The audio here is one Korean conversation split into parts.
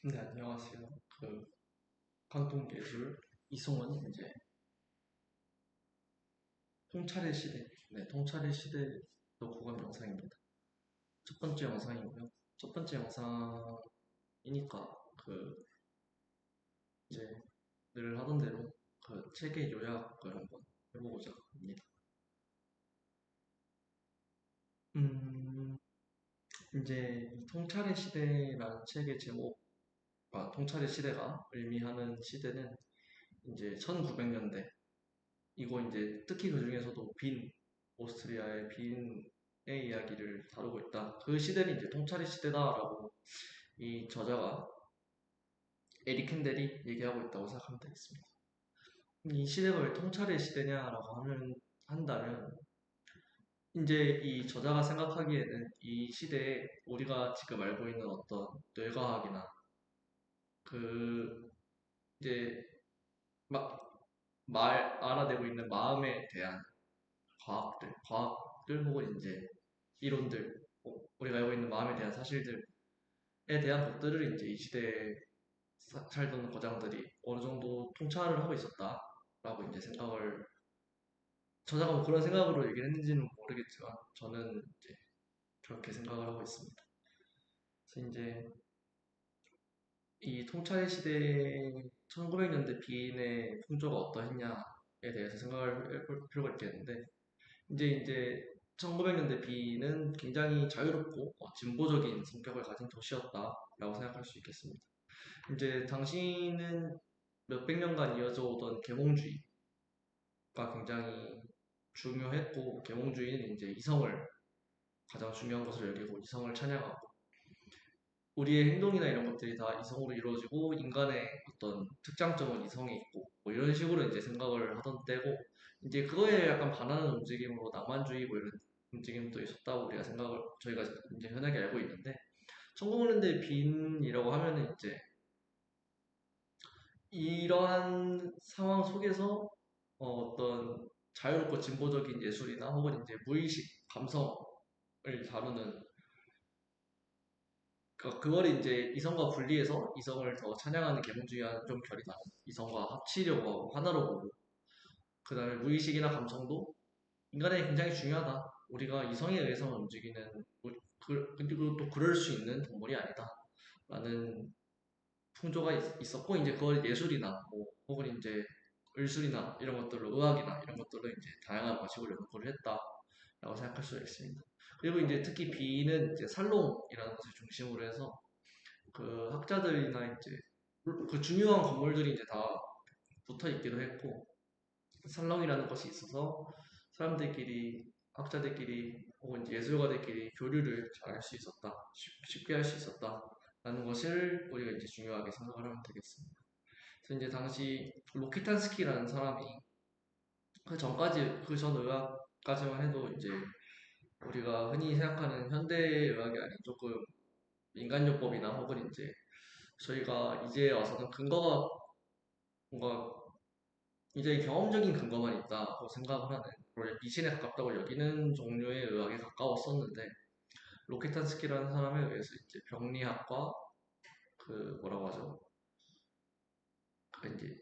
네, 안녕하세요. 관통예술 이승원 이제 통찰의 시대, 네, 통찰의 시대 구간 영상입니다. 첫 번째 영상이고요. 첫 번째 영상이니까 이제 늘 하던 대로 책의 요약을 한번 해보고자 합니다. 음, 이제 이 통찰의 시대라는 책의 통찰의 시대가 의미하는 시대는 이제 1900년대 이거 이제 특히 그 중에서도 오스트리아의 빈의 이야기를 다루고 있다. 그 시대는 이제 통찰의 시대다라고 이 저자가 에릭 캔델이 얘기하고 있다고 생각하면 되겠습니다. 이 시대가 왜 통찰의 시대냐라고 한다면 이제 이 저자가 생각하기에는 이 시대에 우리가 지금 알고 있는 어떤 뇌과학이나 그 이제 막 알아내고 있는 마음에 대한 과학들 혹은 이제 이론들, 우리가 알고 있는 마음에 대한 사실들에 대한 것들을 이제 이 시대에 살던 거장들이 어느 정도 통찰을 하고 있었다라고 이제 저자가 뭐 그런 생각으로 얘기를 했는지는 모르겠지만 저는 이제 그렇게 생각을 하고 있습니다. 그래서 이제 이 통찰 시대 1900년대 비인의 풍조가 어떠했냐에 대해서 생각을 해볼 필요가 있겠는데 이제 1900년대 비는 굉장히 자유롭고 진보적인 성격을 가진 도시였다라고 생각할 수 있겠습니다. 이제 당시는 몇백 년간 이어져 오던 계몽주의가 굉장히 중요했고, 계몽주의는 이제 이성을 가장 중요한 것을 여기고 이성을 찬양하고 우리의 행동이나 이런 것들이 다 이성으로 이루어지고 인간의 어떤 특장점은 이성에 있고 뭐 이런 식으로 이제 생각을 하던 때고 이제 그거에 약간 반하는 움직임으로 낭만주의 뭐 이런 움직임도 있었다고 저희가 이제 흔하게 알고 있는데 1900년대 빈이라고 하면은 이제 이러한 상황 속에서 어떤 자유롭고 진보적인 예술이나 혹은 이제 무의식 감성을 다루는 그걸 이제 이성과 분리해서 이성을 더 찬양하는 계몽주의와는 좀 결이 다른 이성과 합치려고 하고 하나로 보고 그 다음에 무의식이나 감성도 인간에게 굉장히 중요하다. 우리가 이성에 의해서만 움직이는 그리고 또 그럴 수 있는 동물이 아니다. 라는 풍조가 있었고 이제 그걸 예술이나 뭐 혹은 이제 을술이나 이런 것들로 의학이나 이런 것들로 이제 다양한 방식으로 연구를 했다라고 생각할 수가 있습니다. 그리고 이제 특히 비는 이제 살롱이라는 것을 중심으로 해서 그 학자들이나 이제 그 중요한 건물들이 이제 다 붙어 있기도 했고 살롱이라는 것이 있어서 사람들끼리 학자들끼리 혹은 이제 예술가들끼리 교류를 잘 할 수 있었다 쉽게 할 수 있었다라는 것을 우리가 이제 중요하게 생각을 하면 되겠습니다. 그래서 이제 당시 로키탄스키라는 사람이 그 전 의학까지만 해도 이제 우리가 흔히 생각하는 현대의학이 아닌 조금 인간요법이나 혹은 이제 저희가 이제 와서는 근거가 뭔가 이제 경험적인 근거만 있다고 생각을 하는 원래 미신에 가깝다고 여기는 종류의 의학에 가까웠었는데 로케탄스키라는 사람에 의해서 이제 병리학과 뭐라고 하죠? 이제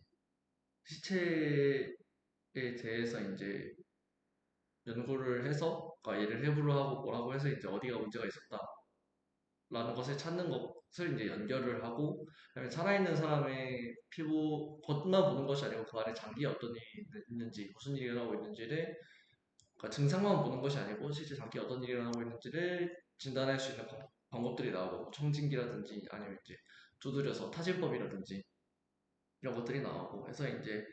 시체에 대해서 이제 연구를 해서 얘를 해부를 하고 뭐라고 해서 이제 어디가 문제가 있었다라는 것을 찾는 것을 이제 연결을 하고 그다음에 살아있는 사람의 피부 겉만 보는 것이 아니고 그 안에 장기에 어떤 일이 있는지 무슨 일이 일어나고 있는지를 그러니까 증상만 보는 것이 아니고 실제 장기에 어떤 일이 일어나고 있는지를 진단할 수 있는 방법들이 나오고 뭐 청진기라든지 아니면 이제 두드려서 타진법이라든지 이런 것들이 나오고 해서 이제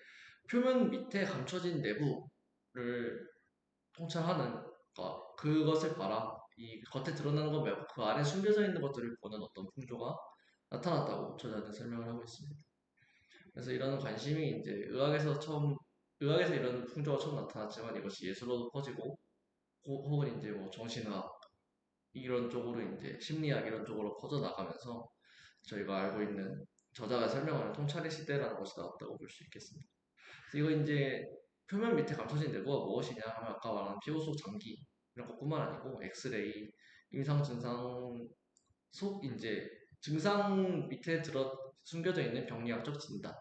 표면 밑에 감춰진 내부를 통찰하는 그것을 봐라. 이 겉에 드러나는 것 말고 그 안에 숨겨져 있는 것들을 보는 어떤 풍조가 나타났다고 저자는 설명을 하고 있습니다. 그래서 이런 관심이 이제 의학에서 이런 풍조가 처음 나타났지만 이것이 예술로도 퍼지고 혹은 이제 뭐 정신의학 이런 쪽으로 이제 심리학 이런 쪽으로 퍼져 나가면서 저희가 알고 있는 저자가 설명하는 통찰의 시대라는 것이 나왔다고 볼 수 있겠습니다. 그래서 이거 이제 표면 밑에 감춰진 내부가 무엇이냐 하면 아까 말한 피부 속 장기 이런 것뿐만 아니고 엑스레이, 임상 증상 속 이제 증상 밑에 숨겨져 있는 병리학적 진단,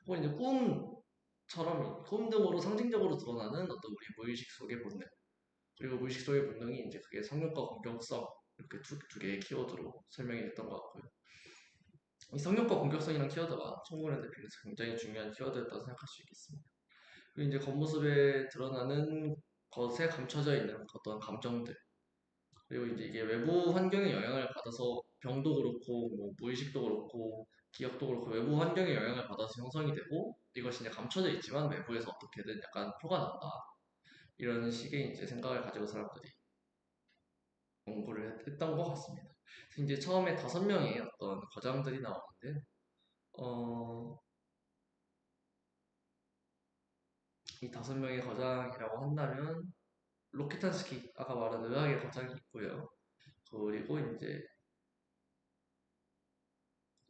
혹은 이제 꿈 등으로 상징적으로 드러나는 어떤 우리 무의식 속의 본능, 그리고 무의식 속의 본능이 이제 그게 성욕과 공격성, 이렇게 두 개의 키워드로 설명이 됐던 것 같고요. 이 성욕과 공격성이라는 키워드가 1900년대 필에서 굉장히 중요한 키워드였다고 생각할 수 있겠습니다. 그리고 이제 겉모습에 드러나는 것에 감춰져 있는 어떤 감정들, 그리고 이제 이게 외부 환경의 영향을 받아서 병도 그렇고 뭐 무의식도 그렇고 기억도 그렇고 외부 환경의 영향을 받아서 형성이 되고, 이것이 이제 감춰져 있지만 외부에서 어떻게든 약간 표가 난다, 이런 식의 이제 생각을 가지고 사람들이 공부를 했던 것 같습니다. 그래서 이제 처음에 5명의 어떤 거장들이 나오는데, 어, 이 5명의 거장이라고 한다면 로키탄스키, 아까 말한 의학의 거장이 있고요. 그리고 이제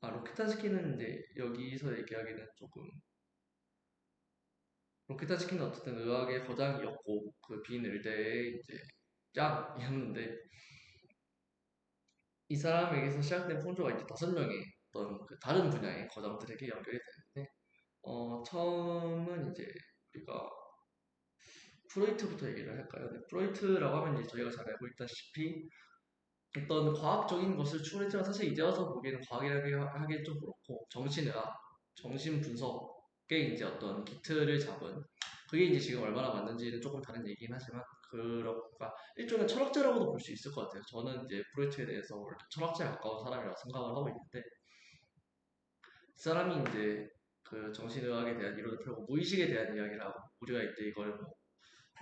로키탄스키는 이제 여기서 얘기하기는 조금, 로키탄스키는 어쨌든 의학의 거장이었고 그 빈 의대의 이제 짱이었는데, 이 사람에게서 시작된 풍조가 이제 5명의 어떤 그 다른 분야의 거장들에게 연결이 되는데, 처음은 이제 우리가 프로이트부터 얘기를 할까요? 네, 프로이트라고 하면 이제 저희가 잘 알고 있다시피 어떤 과학적인 것을 추구했지만, 사실 이제 와서 보기에는 과학이라고 하기엔 좀 그렇고 정신의학, 정신분석의 이제 어떤 기틀을 잡은, 그게 이제 지금 얼마나 맞는지는 조금 다른 얘기긴 하지만, 그러니까 일종의 철학자라고도 볼 수 있을 것 같아요. 저는 이제 프로이트에 대해서 원래 철학자에 가까운 사람이라고 생각을 하고 있는데, 이 사람이 이제 그 정신의학에 대한 이론을 펴고 무의식에 대한 이야기를 하고, 우리가 이제 이걸 뭐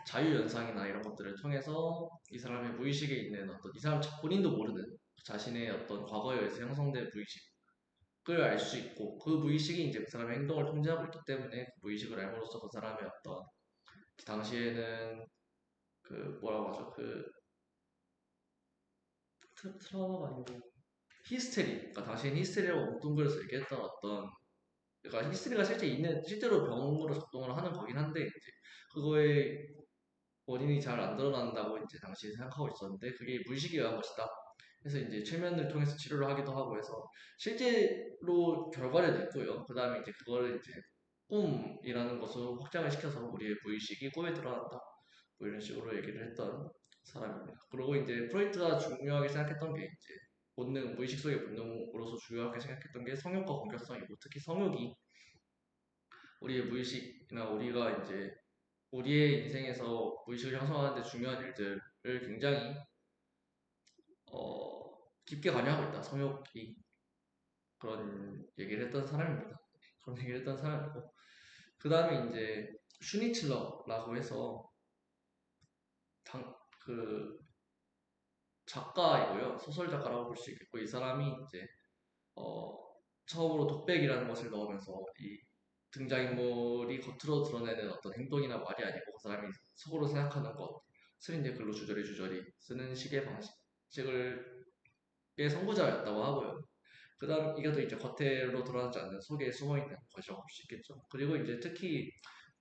자유연상이나 이런 것들을 통해서 이 사람의 무의식에 있는 어떤, 이 사람 본인도 모르는 자신의 어떤 과거에 의해서 형성된 무의식을 알 수 있고, 그 무의식이 이제 그 사람의 행동을 통제하고 있기 때문에 그 무의식을 알므로써 그 사람의 어떤, 그 당시에는 그 뭐라고 하죠? 그 트라우마가 아니고 히스테리, 그러니까 당시엔 히스테리라고 뭉뚱그려서 얘기했던 어떤, 그러니까 히스테리가 실제로 병으로 작동을 하는 거긴 한데, 이제 그거에 원인이 잘 안 드러난다고 이제 당시에 생각하고 있었는데, 그게 무의식에 의한 것이다. 그래서 이제 최면을 통해서 치료를 하기도 하고 해서 실제로 결과를 냈고요. 그 다음에 이제 그거를 이제 꿈이라는 것으로 확장을 시켜서 우리의 무의식이 꿈에 드러난다, 뭐 이런 식으로 얘기를 했던 사람입니다. 그리고 이제 프로이트가 중요하게 생각했던 게 이제 본능, 무의식 속의 본능으로서 중요하게 생각했던 게 성욕과 공격성이고, 특히 성욕이 우리의 무의식이나 우리가 이제 우리의 인생에서 무의식을 형성하는 데 중요한 일들을 굉장히 깊게 관여하고 있다. 성욕이, 그런 얘기를 했던 사람입니다. 그런 얘기를 했던 사람이고, 그 다음에 이제 슈니칠러라고 해서 당, 그 작가이고요. 소설 작가라고 볼 수 있겠고, 이 사람이 이제 어, 처음으로 독백이라는 것을 넣으면서 이 등장인물이 겉으로 드러내는 어떤 행동이나 말이 아니고 그 사람이 속으로 생각하는 것을 이제 글로 주저리 주저리 쓰는 식의 방식을 의 선구자였다고 하고요. 그 다음 이것도 이제 겉으로 드러나지 않는 속에 숨어있는 것이라고 볼 수 있겠죠. 그리고 이제 특히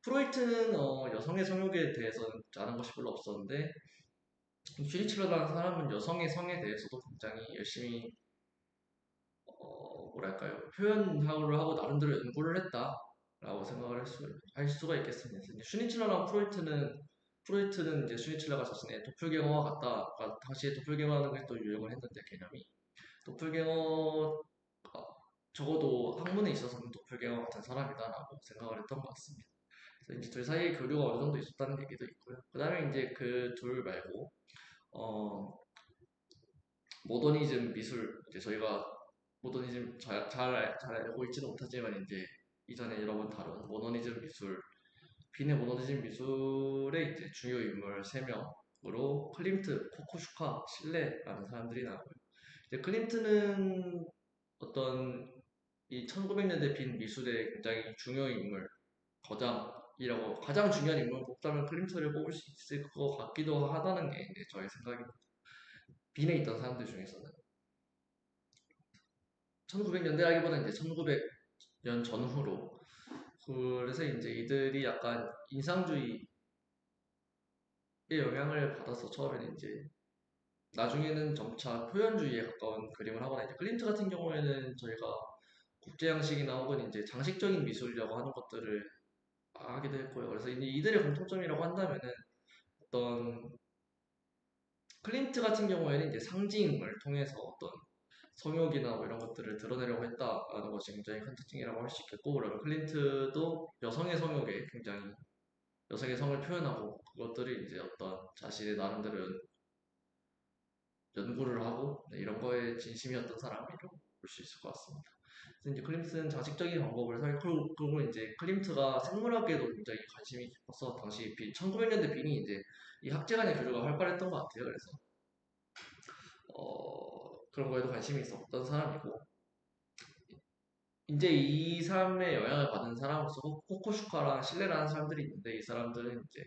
프로이트는 여성의 성욕에 대해서는 아는 것이 별로 없었는데, 슈리치러라는 사람은 여성의 성에 대해서도 굉장히 열심히 뭐랄까요, 표현을 하고 나름대로 연구를 했다라고 생각을 할 수가 있겠습니다. 이제 슈니칠러랑 프로이트는 이제 슈니칠러가 자신의 도플갱어와 같다, 당시에 도플갱어라는 게 또 유행을 했는데, 개념이 도플갱어, 적어도 학문에 있어서는 도플갱어 같은 사람이다라고 생각을 했던 것 같습니다. 그래서 이제 둘 사이에 교류가 어느 정도 있었다는 얘기도 있고요. 그 다음에 이제 그 둘 말고 어, 모더니즘 미술, 이제 저희가 모더니즘 잘 알고 있지는 못하지만 이제 이전에 여러 번 다룬 모더니즘 미술, 빈의 모더니즘 미술의 이제 주요 인물 3명으로 클림트, 코코슈카, 실레라는 사람들이 나와요. 이제 클림트는 어떤 이 1900년대 빈 미술의 굉장히 중요 인물, 거장이라고, 가장 중요한 인물 뽑자면 클림트를 뽑을 수 있을 것 같기도 하다는 게 이제 저의 생각입니다. 빈에 있던 사람들 중에서는 1900년대라기보다는 이제 1900년 전후로, 그래서 이제 이들이 약간 인상주의의 영향을 받아서 처음에는 이제 나중에는 점차 표현주의에 가까운 그림을 하거나 이제 클림트 같은 경우에는 저희가 국제 양식이나 혹은 이제 장식적인 미술이라고 하는 것들을 하기도 했고요. 그래서 이들의 공통점이라고 한다면은 어떤 클림트 같은 경우에는 이제 상징을 통해서 어떤 성욕이나 뭐 이런 것들을 드러내려고 했다라는 것이 굉장히 큰 특징이라고 할 수 있겠고, 그러면 클림트도 여성의 성욕에 굉장히 여성의 성을 표현하고 그것들을 이제 어떤 자신의 나름대로 연구를 하고 네, 이런 거에 진심이었던 사람이라고 볼 수 있을 것 같습니다. 그래서 이제 클림트는 자식적인 방법을 그리고 이제 클림트가 생물학에도 굉장히 관심이 깊어서 당시 1900년대 빈이 이제 이 학제 간의 교류가 활발했던 것 같아요. 그래서 그런 거에도 관심이 있었던 사람이고 이제 이 사람의 영향을 받은 사람으로서 코코슈카랑 신뢰라는 사람들이 있는데 이 사람들은 이제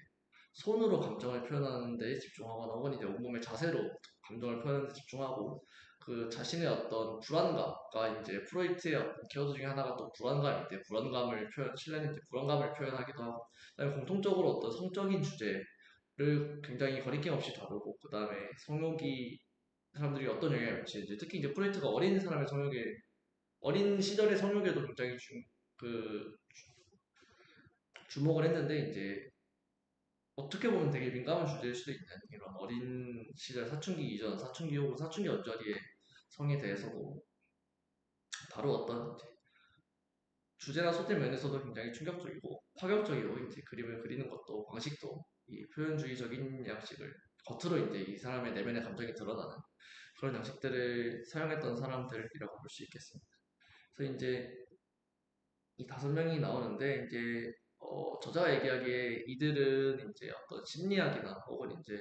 손으로 감정을 표현하는 데 집중하거나 혹은 이제 온몸의 자세로 감정을 표현하는 데 집중하고 그 자신의 어떤 불안감과 이제 프로이트의 어떤 키워드 중에 하나가 또 불안감인데 신뢰는 이제 불안감을 표현하기도 하고 그다음에 공통적으로 어떤 성적인 주제를 굉장히 거리낌 없이 다루고 그 다음에 성욕이 사람들이 어떤 영향을 미치는지 특히 이제 프로이트가 어린 사람의 성욕에 어린 시절의 성욕에도 굉장히 그 주목을 했는데 이제 어떻게 보면 되게 민감한 주제일 수도 있는 이런 어린 시절 사춘기 이전, 사춘기 혹은 사춘기 언저리의 성에 대해서도 다루었던 이제 주제나 소재 면에서도 굉장히 충격적이고 파격적이고 이제 그림을 그리는 것도 방식도 이 표현주의적인 양식을 겉으로 이제 이 사람의 내면의 감정이 드러나는 그런 양식들을 사용했던 사람들이라고 볼 수 있겠습니다. 그래서 이제 이 5명이 나오는데 이제 저자가 얘기하기에 이들은 이제 어떤 심리학이나 혹은 이제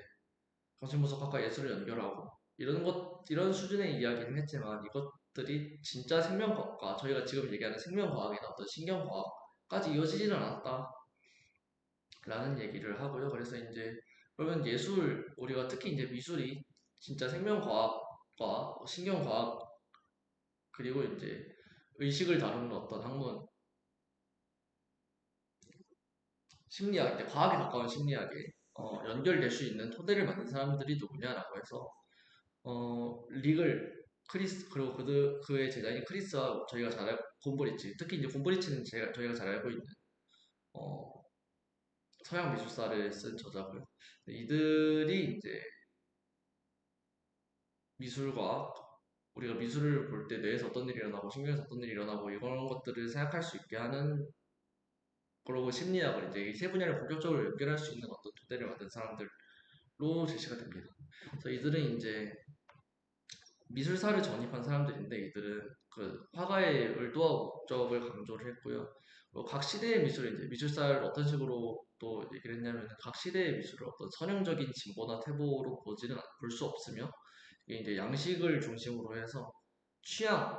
정신분석학과 예술을 연결하고 이런 수준의 이야기는 했지만 이것들이 진짜 생명과학과 저희가 지금 얘기하는 생명과학이나 어떤 신경과학까지 이어지지는 않았다라는 얘기를 하고요. 그래서 이제 그러면 우리가 특히 이제 미술이 진짜 생명과학과 신경과학 그리고 이제 의식을 다루는 어떤 학문 심리학, 이제 과학에 가까운 심리학에 연결될 수 있는 토대를 만든 사람들이 누구냐라고 해서 리글 그리고 그의 제자인 크리스와 저희가 잘 알고 곰브리치 특히 이제 곰브리치는 저희가 잘 알고 있는 어, 서양 미술사를 쓴 저자고요. 이들이 이제 미술과 우리가 미술을 볼 때 뇌에서 어떤 일이 일어나고 신경에서 어떤 일이 일어나고 이런 것들을 생각할 수 있게 하는 그러고 심리학을 이제 이 세 분야를 본격적으로 연결할 수 있는 어떤 토대를 만든 사람들로 제시가 됩니다. 그래서 이들은 이제 미술사를 전입한 사람들인데 이들은 그 화가의 의도와 목적을 강조를 했고요. 각 시대의 미술을 이제 미술사를 어떤 식으로 또 얘기를 했냐면 각 시대의 미술을 어떤 선형적인 진보나 태보로 볼 수 없으며 이게 이제 양식을 중심으로 해서 취향의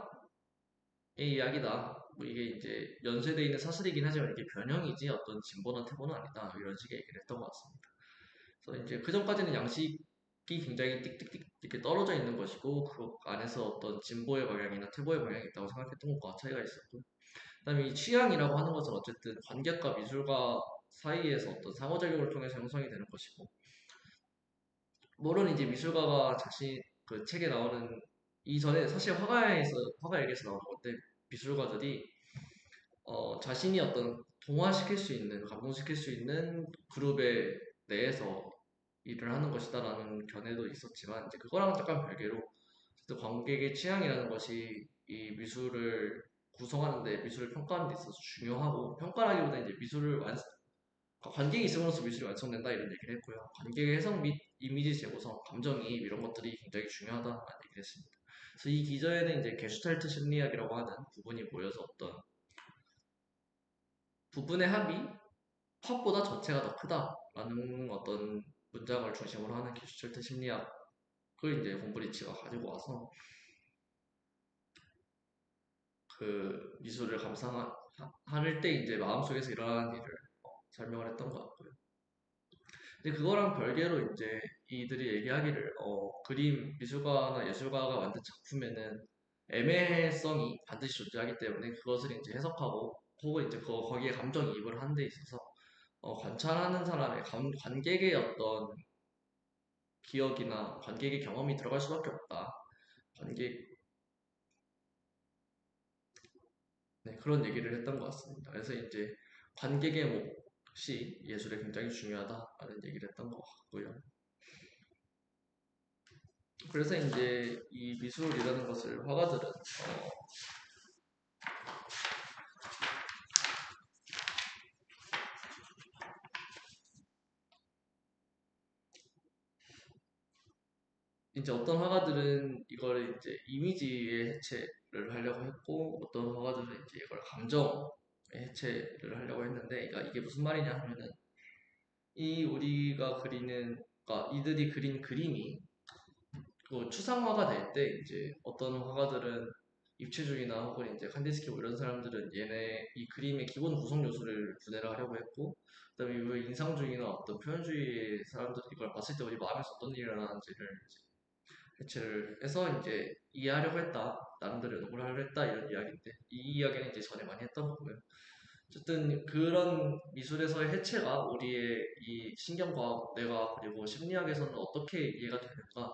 이야기다. 뭐 이게 이제 연쇄되어 있는 사실이긴 하지만 이게 변형이지 어떤 진보나 태보는 아니다. 이런 식의 얘기를 했던 것 같습니다. 그래서 이제 그 전까지는 양식이 굉장히 띡띡띡 이렇게 떨어져 있는 것이고 그 안에서 어떤 진보의 방향이나 퇴보의 방향이 있다고 생각했던 것과 차이가 있었고 그다음에 이 취향이라고 하는 것은 어쨌든 관객과 미술가 사이에서 어떤 상호작용을 통해서 형성이 되는 것이고 물론 이제 미술가가 자신 그 책에 나오는 이전에 사실 화가 얘기에서 나오는 건데 미술가들이 자신이 어떤 동화시킬 수 있는 감동시킬 수 있는 그룹의 내에서 일을 하는 것이다라는 견해도 있었지만 이제 그거랑 약간 별개로 또 관객의 취향이라는 것이 이 미술을 구성하는데 미술을 평가하는 데 있어서 중요하고 평가라기보다 이제 관객이 있음으로써 미술이 완성된다 이런 얘기를 했고요. 관객의 해석 및 이미지 재구성, 감정이입 이런 것들이 굉장히 중요하다는 얘기를 했습니다. 그래서 이 기저에는 이제 게슈탈트 심리학이라고 하는 부분이 모여서 어떤 부분의 합이 팝보다 전체가 더 크다라는 어떤 문장을 중심으로 하는 게슈탈트 심리학을 이제 홈브리치가 가지고 와서 그 미술을 감상할 때 이제 마음속에서 일어나는 일을 설명을 했던 것 같고요. 근데 그거랑 별개로 이제 이들이 얘기하기를 그림 미술가나 예술가가 만든 작품에는 애매성이 반드시 존재하기 때문에 그것을 이제 해석하고 혹은 이제 거기에 감정이입을 하는 데 있어서 관찰하는 사람의 관객의 어떤 기억이나 관객의 경험이 들어갈 수밖에 없다. 관객, 네, 그런 얘기를 했던 것 같습니다. 그래서 이제 관객의 몫이 예술에 굉장히 중요하다라는 얘기를 했던 것 같고요. 그래서 이제 이 미술이라는 것을 화가들은 이제 어떤 화가들은 이걸 이제 이미지의 해체를 하려고 했고 어떤 화가들은 이제 이걸 감정의 해체를 하려고 했는데 그러니까 이게 무슨 말이냐 하면은 이 우리가 그리는 그러니까 이들이 그린 그림이 그 추상화가 될 때 이제 어떤 화가들은 입체주의나 혹은 이제 칸디스키 뭐 이런 사람들은 얘네 이 그림의 기본 구성 요소를 분해를 하려고 했고 그다음에 이 인상주의나 어떤 표현주의 사람들은 이걸 봤을 때 우리 마음에서 어떤 일이 일어나는지를 해체를 해서 이제 이해하려고 했다. 나름대로 연구를 하려고 했다. 이런 이야기인데 이 이야기는 이제 전에 많이 했던 거고요. 어쨌든 그런 미술에서의 해체가 우리의 이 신경과학, 뇌과 그리고 심리학에서는 어떻게 이해가 되는가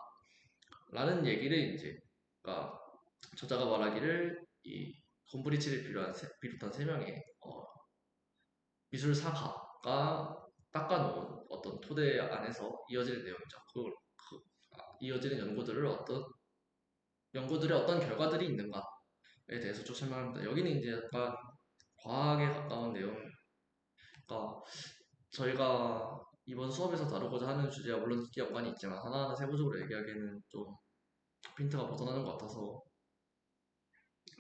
라는 얘기를 이제 그러니까 저자가 말하기를 이 곰브리치를 비롯한 세 명의 미술사가가 닦아놓은 어떤 토대 안에서 이어지는 내용이죠. 이어지는 연구들의 어떤 결과들이 있는가에 대해서 좀 설명합니다. 여기는 이제 약간 과학에 가까운 내용, 그러니까 저희가 이번 수업에서 다루고자 하는 주제와 물론 깊게 연관이 있지만 하나하나 세부적으로 얘기하기에는 좀 빈트가 벗어나는 것 같아서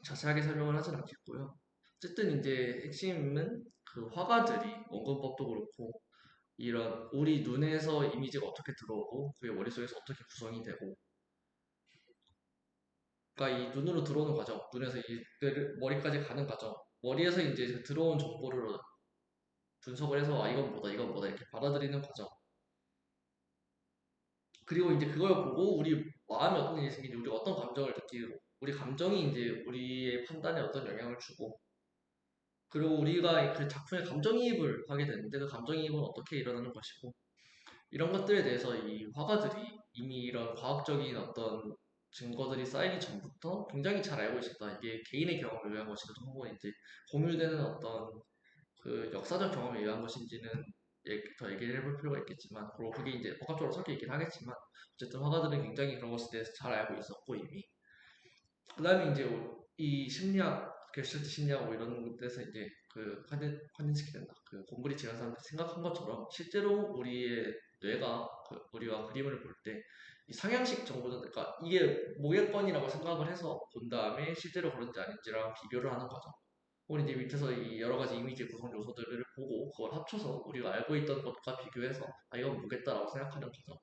자세하게 설명을 하진 않겠고요. 어쨌든 이제 핵심은 그 화가들이 원근법도 그렇고 이런 우리 눈에서 이미지가 어떻게 들어오고 그게 머릿속에서 어떻게 구성이 되고 그러니까 이 눈으로 들어오는 과정, 눈에서 머리까지 가는 과정, 머리에서 이제 들어온 정보를 분석을 해서 아 이건 뭐다 이렇게 받아들이는 과정. 그리고 이제 그걸 보고 우리 마음에 어떤 일이 생기는지 우리가 어떤 감정을 느끼고 우리 감정이 이제 우리의 판단에 어떤 영향을 주고 그리고 우리가 그 작품에 감정이입을 하게 되는데 그 감정이입은 어떻게 일어나는 것이고 이런 것들에 대해서 이 화가들이 이미 이런 과학적인 어떤 증거들이 쌓이기 전부터 굉장히 잘 알고 있었다. 이게 개인의 경험에 의한 것이든 혹은 이제 공유되는 어떤 그 역사적 경험에 의한 것인지는 더 얘기를 해볼 필요가 있겠지만, 그리고 그게 이제 복합적으로 섞여 있긴 하겠지만, 어쨌든 화가들은 굉장히 그런 것에 대해서 잘 알고 있었고 이미. 그다음에 이제 이 심리학, 게슈탈트 심리학 뭐 이런 데서 이제 그 칸딘스키 된다. 그 곰브리치 이런 사람들이 생각한 것처럼 실제로 우리의 뇌가 우리가 그림을 볼 때 이 상향식 정보들, 그러니까 이게 모객권이라고 생각을 해서 본 다음에 실제로 그런지 아닌지랑 비교를 하는 거죠. 혹은 이제 밑에서 이 여러 가지 이미지 구성 요소들을 보고 그걸 합쳐서 우리가 알고 있던 것과 비교해서 아 이건 보겠다라고 생각하는 거죠.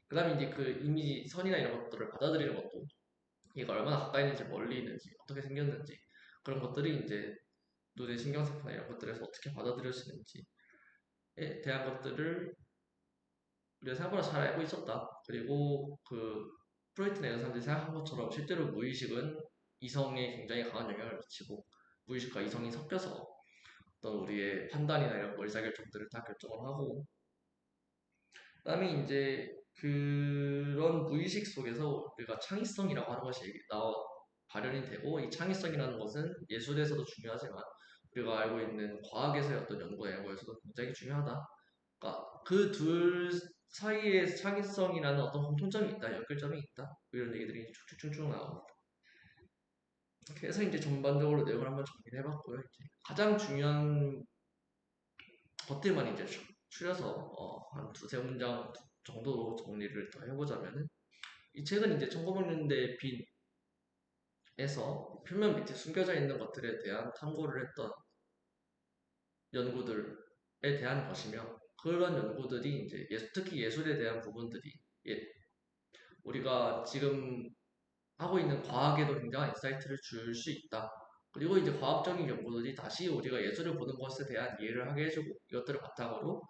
그 다음에 이제 그 이미지 선이나 이런 것들을 받아들이는 것도 얘가 얼마나 가까이 있는지 멀리 있는지 어떻게 생겼는지 그런 것들이 이제 눈의 신경세포나 이런 것들에서 어떻게 받아들여지는지에 대한 것들을 우리가 생각보다 잘 알고 있었다. 그리고 그 프로이트나 이런 사람들이 생각한 것처럼 실제로 무의식은 이성에 굉장히 강한 영향을 미치고 무의식과 이성이 섞여서 어떤 우리의 판단이나 이런 의사결정들을 다 결정을 하고 그다음에 이제 그런 무의식 속에서 우리가 창의성이라고 하는 것이 발현이 되고 이 창의성이라는 것은 예술에서도 중요하지만 우리가 알고 있는 과학에서의 어떤 연구나 이런 거에서도 굉장히 중요하다. 그러니까 그 둘 사이에 창의성이라는 어떤 공통점이 있다, 연결점이 있다 이런 얘기들이 쭉쭉쭉쭉 나옵니다. 그래서 이제 전반적으로 내용을 한번 정리를 해봤고요. 이제 가장 중요한 것들만 이제 추려서 한 두세 문장 정도로 정리를 더 해보자면은 이 책은 이제 1900년대 빈에서 표면 밑에 숨겨져 있는 것들에 대한 탐구를 했던 연구들에 대한 것이며 그런 연구들이 이제 특히 예술에 대한 부분들이 우리가 지금 하고 있는 과학에도 굉장한 인사이트를 줄 수 있다. 그리고 이제 과학적인 연구들이 다시 우리가 예술을 보는 것에 대한 이해를 하게 해주고 이것들을 바탕으로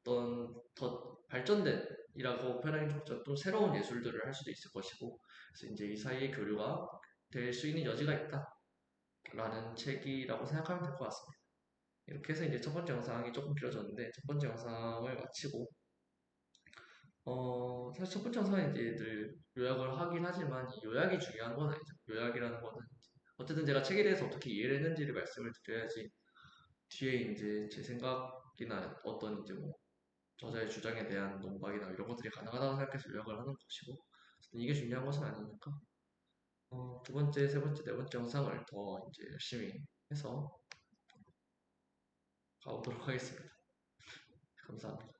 어떤 더 발전된 이라고 표현하기 좀 새로운 예술들을 할 수도 있을 것이고 그래서 이제 이 사이의 교류가 될 수 있는 여지가 있다 라는 책이라고 생각하면 될 것 같습니다. 이렇게 해서 이제 첫 번째 영상이 조금 길어졌는데 첫 번째 영상을 마치고 사실 첫 번째 영상은 이제 늘 요약을 하긴 하지만 이 요약이 중요한 건 아니죠. 요약이라는 거는 어쨌든 제가 책에 대해서 어떻게 이해를 했는지를 말씀을 드려야지 뒤에 이제 제 생각이나 어떤 이제 뭐 저자의 주장에 대한 논박이나 이런 것들이 가능하다고 생각해서 요약을 하는 것이고 어쨌든 이게 중요한 것은 아니니까 두 번째, 세 번째, 네 번째 영상을 더 이제 열심히 해서 가보도록 하겠습니다. 감사합니다.